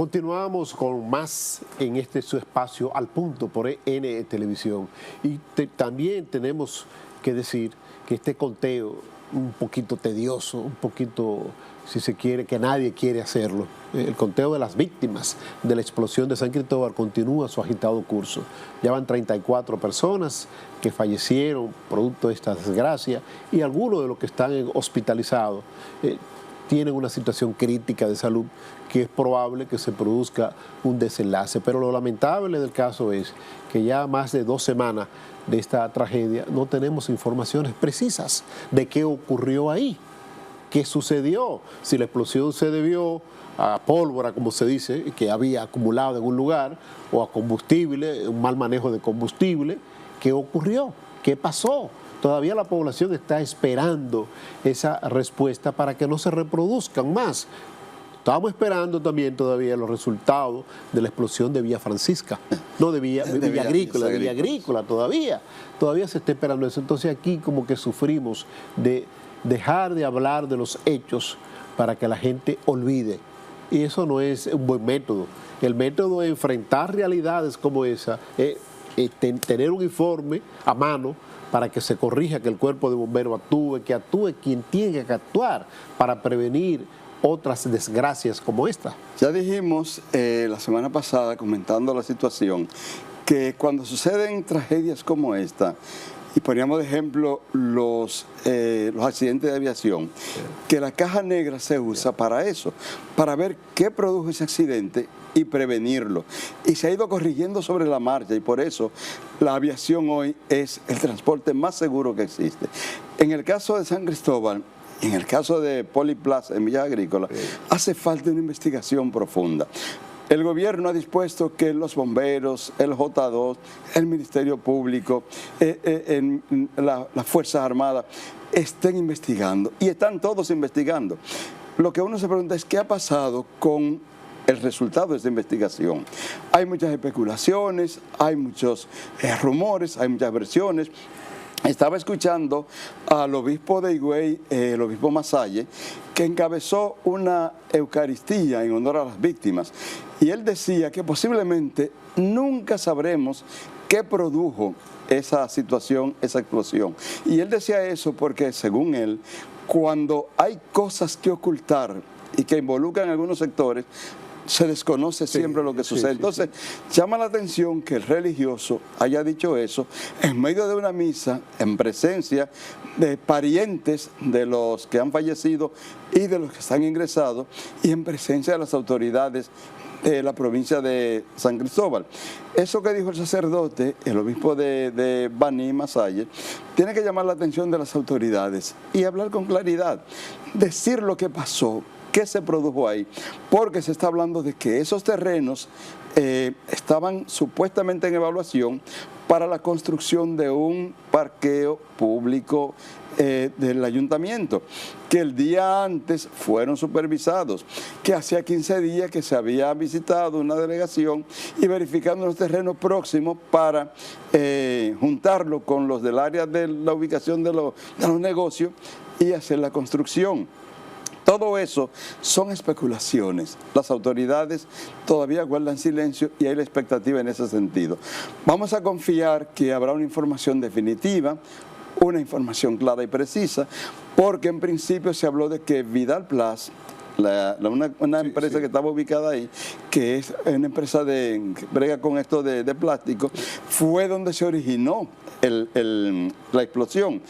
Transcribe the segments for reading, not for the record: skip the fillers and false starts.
Continuamos con más en este su espacio Al Punto por N Televisión. Y también tenemos que decir que este conteo un poquito tedioso, un poquito, si se quiere, que nadie quiere hacerlo. El conteo de las víctimas de la explosión de San Cristóbal continúa su agitado curso. Ya van 34 personas que fallecieron producto de esta desgracia y algunos de los que están hospitalizados tienen una situación crítica de salud que es probable que se produzca un desenlace. Pero lo lamentable del caso es que ya más de 2 semanas de esta tragedia no tenemos informaciones precisas de qué ocurrió ahí, qué sucedió, si la explosión se debió a pólvora, como se dice, que había acumulado en un lugar, o a combustible, un mal manejo de combustible. ¿Qué ocurrió? ¿Qué pasó? Todavía la población está esperando esa respuesta para que no se reproduzcan más. Estamos esperando también todavía los resultados de la explosión de Villa Francisca, no de Villa Agrícola todavía se está esperando eso. Entonces aquí como que sufrimos de dejar de hablar de los hechos para que la gente olvide. Y eso no es un buen método. El método es enfrentar realidades como esa, tener un informe a mano para que se corrija, que el cuerpo de bomberos actúe, que actúe quien tiene que actuar para prevenir otras desgracias como esta. Ya dijimos la semana pasada, comentando la situación, que cuando suceden tragedias como esta, y poníamos de ejemplo los accidentes de aviación, que la caja negra se usa para eso, para ver qué produjo ese accidente y prevenirlo. Y se ha ido corrigiendo sobre la marcha, y por eso la aviación hoy es el transporte más seguro que existe. En el caso de San Cristóbal, en el caso de Poliplaza en Villa Agrícola, hace falta una investigación profunda. El gobierno ha dispuesto que los bomberos, el J2, el Ministerio Público, las Fuerzas Armadas estén investigando, y están todos investigando. Lo que uno se pregunta es qué ha pasado con el resultado de esta investigación. Hay muchas especulaciones, hay muchos rumores, hay muchas versiones. Estaba escuchando al obispo de Higüey, el obispo Masalle, que encabezó una Eucaristía en honor a las víctimas. Y él decía que posiblemente nunca sabremos qué produjo esa situación, esa explosión. Y él decía eso porque, según él, cuando hay cosas que ocultar y que involucran a algunos sectores, se desconoce siempre lo que sucede. Entonces, llama la atención que el religioso haya dicho eso en medio de una misa, en presencia de parientes de los que han fallecido y de los que están ingresados, y en presencia de las autoridades de la provincia de San Cristóbal. Eso que dijo el sacerdote, el obispo de Baní, Masalle, tiene que llamar la atención de las autoridades y hablar con claridad, decir lo que pasó, qué se produjo ahí, porque se está hablando de que esos terrenos estaban supuestamente en evaluación para la construcción de un parqueo público del ayuntamiento, que el día antes fueron supervisados, que hacía 15 días que se había visitado una delegación y verificando los terrenos próximos para juntarlo con los del área de la ubicación de los negocios y hacer la construcción. Todo eso son especulaciones. Las autoridades todavía guardan silencio y hay la expectativa en ese sentido. Vamos a confiar que habrá una información definitiva, una información clara y precisa, porque en principio se habló de que Vidal Plus, una empresa que estaba ubicada ahí, que es una empresa que brega con esto de plástico, fue donde se originó la explosión.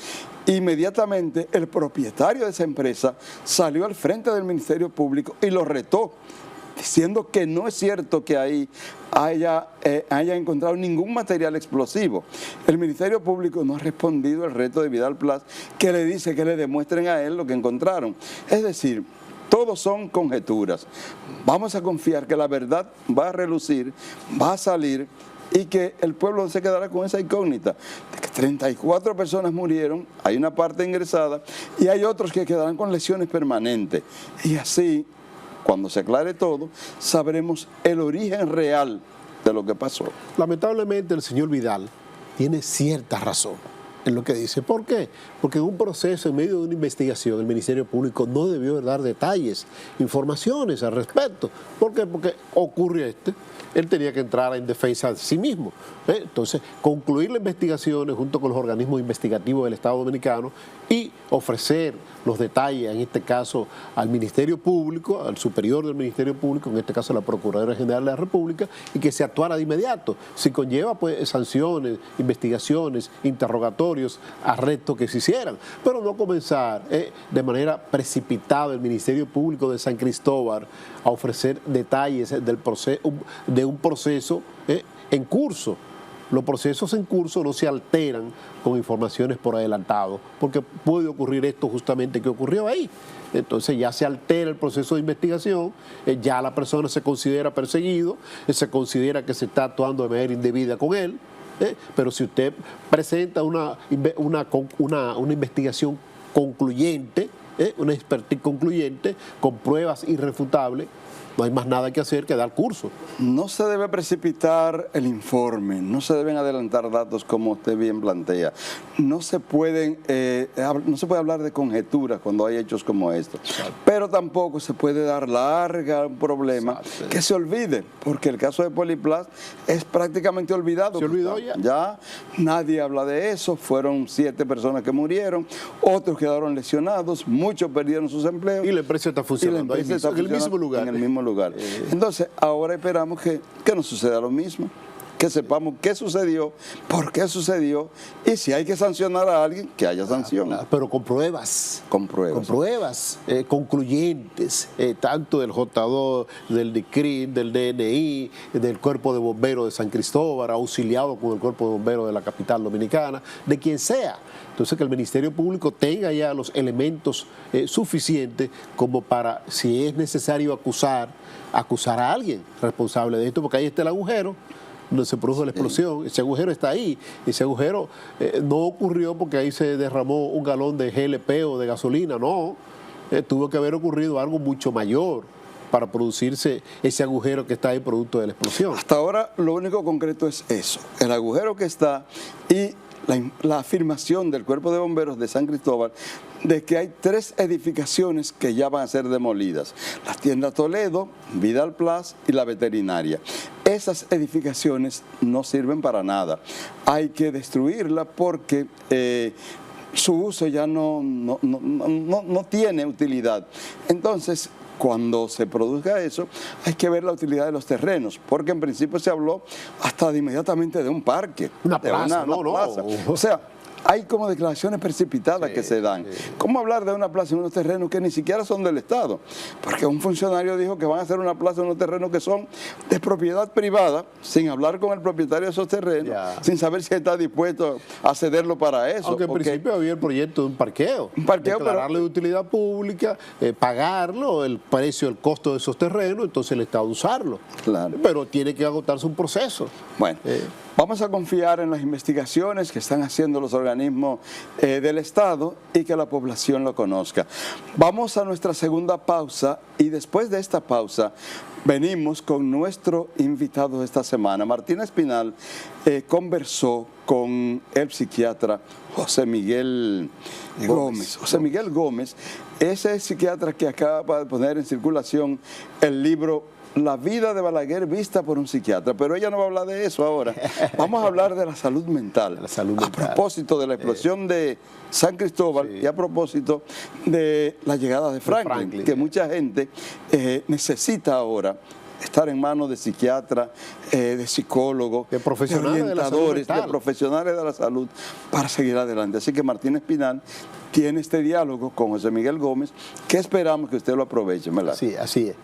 Inmediatamente el propietario de esa empresa salió al frente del Ministerio Público y lo retó, diciendo que no es cierto que ahí haya encontrado ningún material explosivo. El Ministerio Público no ha respondido al reto de Vidal Plus, que le dice que le demuestren a él lo que encontraron. Es decir, todos son conjeturas. Vamos a confiar que la verdad va a relucir, va a salir, y que el pueblo se quedará con esa incógnita de que 34 personas murieron, hay una parte ingresada y hay otros que quedarán con lesiones permanentes. Y así, cuando se aclare todo, sabremos el origen real de lo que pasó. Lamentablemente el señor Vidal tiene cierta razón. Es lo que dice. ¿Por qué? Porque en un proceso, en medio de una investigación, el Ministerio Público no debió dar detalles, informaciones al respecto. ¿Por qué? Porque ocurre él tenía que entrar en defensa de sí mismo. Entonces, concluir la investigación junto con los organismos investigativos del Estado Dominicano y ofrecer los detalles, en este caso al Ministerio Público, al superior del Ministerio Público, en este caso a la Procuraduría General de la República, y que se actuara de inmediato. Si conlleva pues sanciones, investigaciones, interrogatorios, arrestos que se hicieran, pero no comenzar de manera precipitada el Ministerio Público de San Cristóbal a ofrecer detalles de un proceso en curso. Los procesos en curso no se alteran con informaciones por adelantado, porque puede ocurrir esto justamente que ocurrió ahí. Entonces ya se altera el proceso de investigación, ya la persona se considera perseguido, se considera que se está actuando de manera indebida con él, pero si usted presenta una investigación concluyente, una expertise concluyente, con pruebas irrefutables, no hay más nada que hacer que dar curso. No se debe precipitar el informe, no se deben adelantar datos como usted bien plantea. No se puede hablar de conjeturas cuando hay hechos como estos. Exacto. Pero tampoco se puede dar larga a un problema. Exacto. Que se olvide, porque el caso de Poliplast es prácticamente olvidado. ¿Se olvidó ya? Ya nadie habla de eso, fueron 7 personas que murieron, otros quedaron lesionados, muchos perdieron sus empleos. Y la empresa está funcionando ahí mismo, en el mismo lugar. En el mismo lugar. Entonces, ahora esperamos que no suceda lo mismo, que sepamos qué sucedió, por qué sucedió, y si hay que sancionar a alguien, que haya sanción. Pero con pruebas. Con pruebas. Con pruebas concluyentes, tanto del J2, del DICRIM, del DNI, del Cuerpo de Bomberos de San Cristóbal, auxiliado con el Cuerpo de Bomberos de la capital dominicana, de quien sea. Entonces, que el Ministerio Público tenga ya los elementos suficientes como para, si es necesario acusar a alguien responsable de esto, porque ahí está el agujero donde se produjo la explosión. Ese agujero está ahí. Ese agujero no ocurrió porque ahí se derramó un galón de GLP o de gasolina, no. Tuvo que haber ocurrido algo mucho mayor para producirse ese agujero que está ahí producto de la explosión. Hasta ahora lo único concreto es eso, el agujero que está y la afirmación del Cuerpo de Bomberos de San Cristóbal de que hay 3 edificaciones que ya van a ser demolidas: la tienda Toledo, Vidal Plus y la veterinaria. Esas edificaciones no sirven para nada. Hay que destruirla porque su uso ya no tiene utilidad. Entonces, cuando se produzca eso, hay que ver la utilidad de los terrenos, porque en principio se habló hasta inmediatamente de un parque. Una plaza, una plaza. O sea, hay como declaraciones precipitadas que se dan. ¿Cómo hablar de una plaza en unos terrenos que ni siquiera son del Estado? Porque un funcionario dijo que van a hacer una plaza en unos terrenos que son de propiedad privada, sin hablar con el propietario de esos terrenos, sin saber si está dispuesto a cederlo para eso. Aunque en principio había el proyecto de un parqueo. Un parqueo, declararle de utilidad pública, pagarlo, el precio, el costo de esos terrenos, entonces el Estado usarlo. Claro. Pero tiene que agotarse un proceso. Bueno, vamos a confiar en las investigaciones que están haciendo los organismos del Estado y que la población lo conozca. Vamos a nuestra segunda pausa y después de esta pausa venimos con nuestro invitado de esta semana. Martín Espinal conversó con el psiquiatra José Miguel Gómez. José Miguel Gómez, ese psiquiatra que acaba de poner en circulación el libro La vida de Balaguer vista por un psiquiatra, pero ella no va a hablar de eso ahora. Vamos a hablar de la salud mental. A propósito de la explosión de San Cristóbal y a propósito de la llegada de Franklin, que mucha gente necesita ahora estar en manos de psiquiatras, de psicólogos, de profesionales, de orientadores, de profesionales de la salud para seguir adelante. Así que Martín Espinal tiene este diálogo con José Miguel Gómez que esperamos que usted lo aproveche, ¿verdad? Sí, así es.